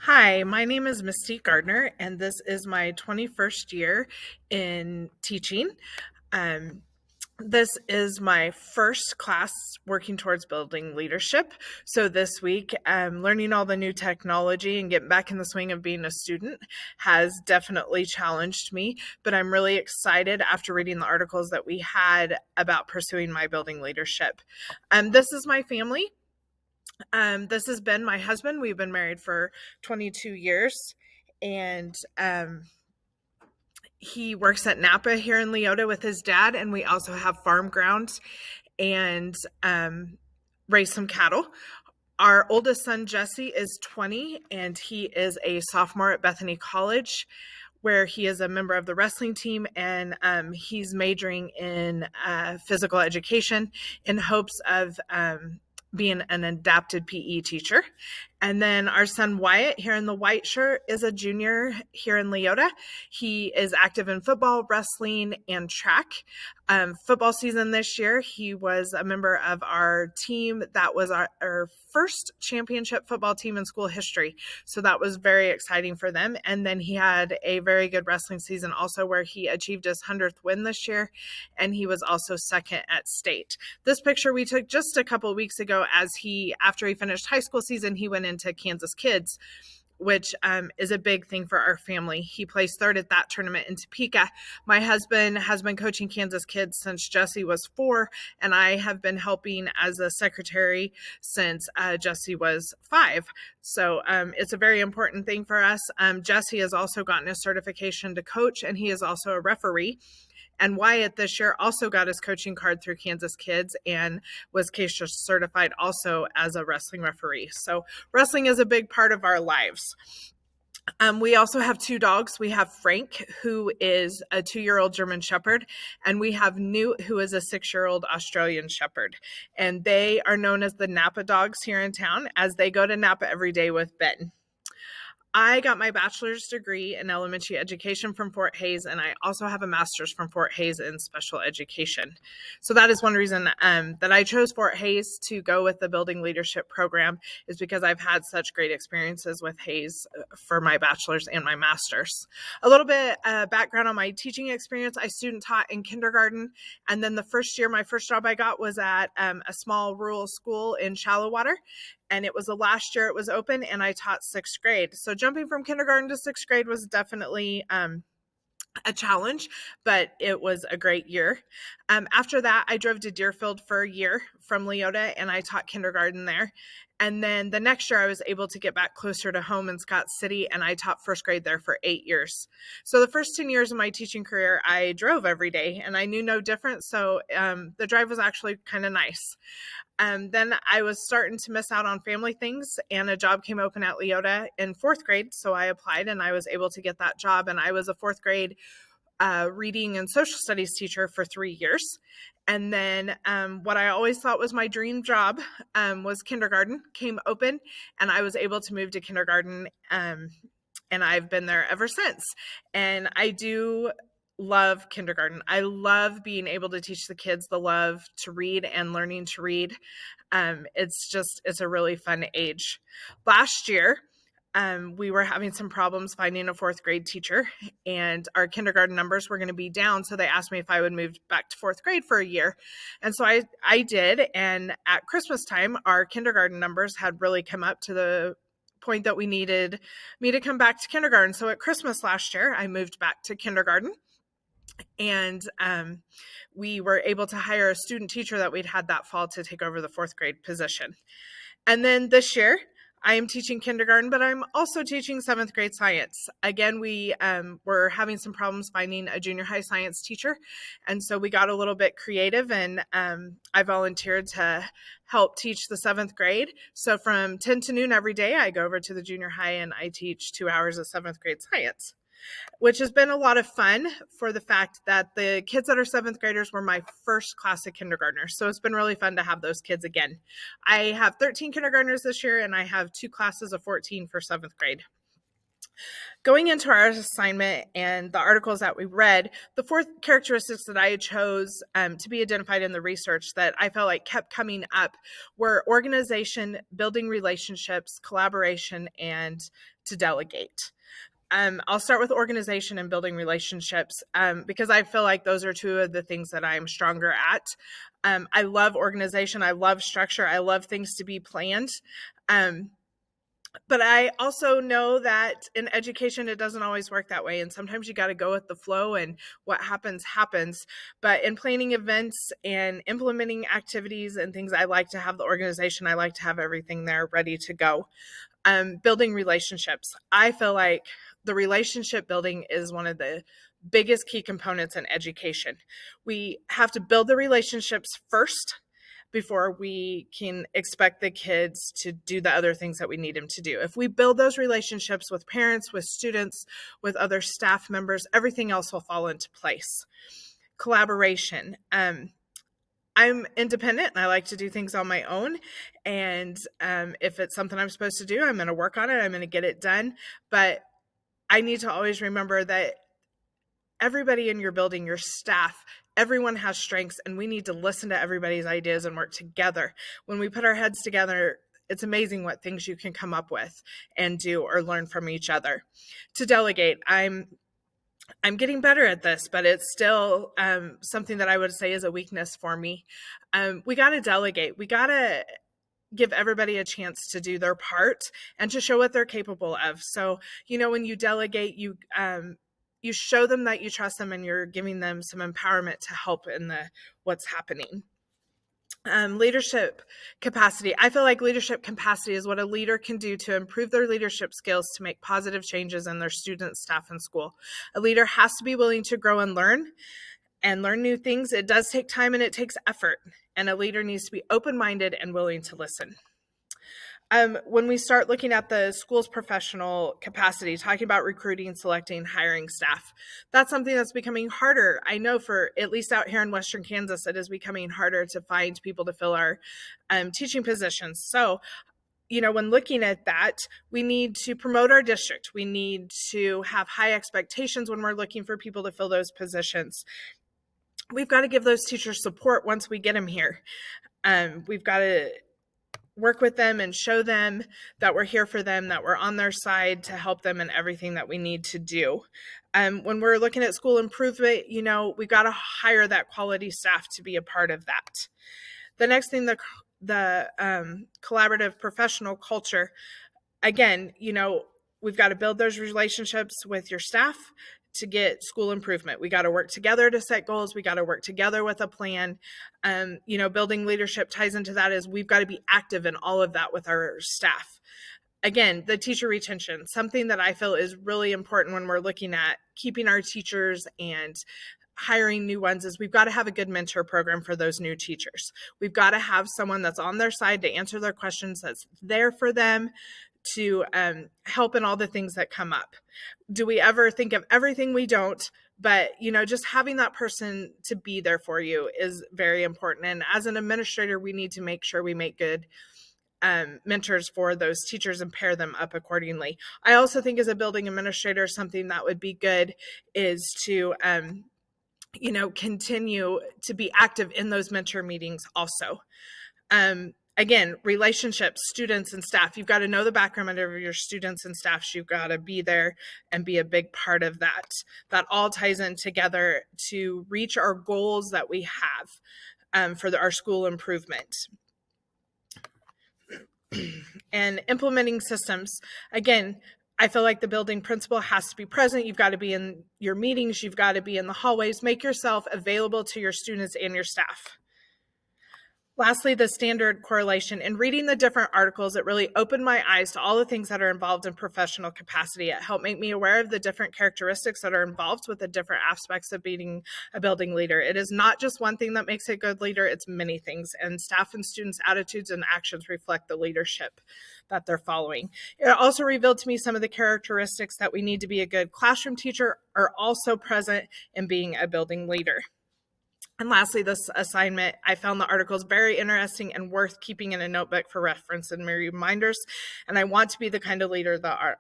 Hi, my name is Mystique Gardner, and this is my 21st year in teaching. Um, this is my first class working towards building leadership. So this week, learning all the new technology and getting back in the swing of being a student has definitely challenged me. But I'm really excited after reading the articles that we had about pursuing my building leadership. This is my family. This has been my husband. We've been married for 22 years, and he works at Napa here in Leota with his dad, and we also have farm grounds and raise some cattle. Our oldest son, Jesse, is 20, and he is a sophomore at Bethany College, where he is a member of the wrestling team, and he's majoring in physical education in hopes of being an adapted PE teacher. And then our son Wyatt, here in the white shirt, is a junior here in Leota. He is active in football, wrestling, and track. Football season this year, he was a member of our team that was our first championship football team in school history. So that was very exciting for them. And then he had a very good wrestling season also, where he achieved his 100th win this year, and he was also second at state. This picture we took just a couple of weeks ago after he finished high school season, he went into Kansas Kids, which is a big thing for our family. He placed third at that tournament in Topeka. My husband has been coaching Kansas Kids since Jesse was 4, and I have been helping as a secretary since Jesse was 5. So it's a very important thing for us. Jesse has also gotten a certification to coach, and he is also a referee. And Wyatt this year also got his coaching card through Kansas Kids and was CASE certified also as a wrestling referee. So wrestling is a big part of our lives. We also have 2 dogs. We have Frank, who is a 2-year-old German Shepherd, and we have Newt, who is a 6-year-old Australian Shepherd. And they are known as the Napa dogs here in town, as they go to Napa every day with Ben. I got my bachelor's degree in elementary education from Fort Hays, and I also have a master's from Fort Hays in special education. So that is one reason that I chose Fort Hays to go with the building leadership program, is because I've had such great experiences with Hays for my bachelor's and my master's. A little bit background on my teaching experience. I student taught in kindergarten, and then the first year, my first job I got was at a small rural school in Shallowater. And it was the last year it was open, and I taught 6th grade. So jumping from kindergarten to 6th grade was definitely a challenge, but it was a great year. After that, I drove to Deerfield for a year from Leota, and I taught kindergarten there. And then the next year, I was able to get back closer to home in Scott City, and I taught 1st grade there for 8 years. So the first 10 years of my teaching career, I drove every day, and I knew no different. So the drive was actually kind of nice. Then I was starting to miss out on family things, and a job came open at Leota in 4th grade. So I applied, and I was able to get that job. And I was a 4th grade reading and social studies teacher for 3 years. And then what I always thought was my dream job was kindergarten, came open, and I was able to move to kindergarten. And I've been there ever since. And I do love kindergarten. I love being able to teach the kids the love to read and learning to read. It's a really fun age. Last year, we were having some problems finding a 4th grade teacher, and our kindergarten numbers were going to be down. So they asked me if I would move back to 4th grade for a year. And so I did. And at Christmas time, our kindergarten numbers had really come up to the point that we needed me to come back to kindergarten. So at Christmas last year, I moved back to kindergarten, and we were able to hire a student teacher that we'd had that fall to take over the 4th grade position. And then this year, I am teaching kindergarten, but I'm also teaching 7th grade science. Again, we were having some problems finding a junior high science teacher. And so we got a little bit creative, and I volunteered to help teach the 7th grade. So from 10 to noon every day, I go over to the junior high and I teach 2 hours of 7th grade science, which has been a lot of fun for the fact that the kids that are 7th graders were my first class of kindergartners. So it's been really fun to have those kids again. I have 13 kindergartners this year, and I have 2 classes of 14 for 7th grade. Going into our assignment and the articles that we read, the 4 characteristics that I chose to be identified in the research that I felt like kept coming up were organization, building relationships, collaboration, and to delegate. I'll start with organization and building relationships because I feel like those are 2 of the things that I'm stronger at. I love organization. I love structure. I love things to be planned. But I also know that in education, it doesn't always work that way. And sometimes you got to go with the flow and what happens, happens. But in planning events and implementing activities and things, I like to have the organization. I like to have everything there ready to go. Building relationships. I feel like the relationship building is one of the biggest key components in education. We have to build the relationships first before we can expect the kids to do the other things that we need them to do. If we build those relationships with parents, with students, with other staff members, everything else will fall into place. Collaboration. I'm independent and I like to do things on my own. And if it's something I'm supposed to do, I'm going to work on it. I'm going to get it done. But I need to always remember that everybody in your building, your staff, everyone has strengths, and we need to listen to everybody's ideas and work together. When we put our heads together, it's amazing what things you can come up with and do or learn from each other. To delegate, I'm getting better at this, but it's still something that I would say is a weakness for me. We got to delegate. We got to give everybody a chance to do their part and to show what they're capable of. So, when you delegate, you show them that you trust them and you're giving them some empowerment to help in what's happening. Leadership capacity. I feel like leadership capacity is what a leader can do to improve their leadership skills to make positive changes in their students, staff, and school. A leader has to be willing to grow and learn new things. It does take time and it takes effort, and a leader needs to be open-minded and willing to listen. When we start looking at the school's professional capacity, talking about recruiting, selecting, hiring staff, that's something that's becoming harder. I know for at least out here in Western Kansas, it is becoming harder to find people to fill our teaching positions. So, when looking at that, we need to promote our district. We need to have high expectations when we're looking for people to fill those positions. We've got to give those teachers support once we get them here. We've got to work with them and show them that we're here for them, that we're on their side to help them in everything that we need to do. When we're looking at school improvement, we've got to hire that quality staff to be a part of that. The next thing, the collaborative professional culture. Again, we've got to build those relationships with your staff to get school improvement. We got to work together to set goals. We got to work together with a plan. Building leadership ties into that is we've got to be active in all of that with our staff. Again, the teacher retention, something that I feel is really important when we're looking at keeping our teachers and hiring new ones is we've got to have a good mentor program for those new teachers. We've got to have someone that's on their side to answer their questions, that's there for them, to help in all the things that come up. Do we ever think of everything? We don't, but just having that person to be there for you is very important. And as an administrator, we need to make sure we make good mentors for those teachers and pair them up accordingly. I also think as a building administrator, something that would be good is to continue to be active in those mentor meetings also. Again, relationships, students and staff. You've got to know the background of your students and staff. You've got to be there and be a big part of that. That all ties in together to reach our goals that we have for our school improvement. And implementing systems. Again, I feel like the building principal has to be present. You've got to be in your meetings. You've got to be in the hallways. Make yourself available to your students and your staff. Lastly, the standard correlation. In reading the different articles, it really opened my eyes to all the things that are involved in professional capacity. It helped make me aware of the different characteristics that are involved with the different aspects of being a building leader. It is not just one thing that makes a good leader, it's many things. And staff and students' attitudes and actions reflect the leadership that they're following. It also revealed to me some of the characteristics that we need to be a good classroom teacher are also present in being a building leader. And lastly, this assignment, I found the articles very interesting and worth keeping in a notebook for reference and reminders. And I want to be the kind of leader that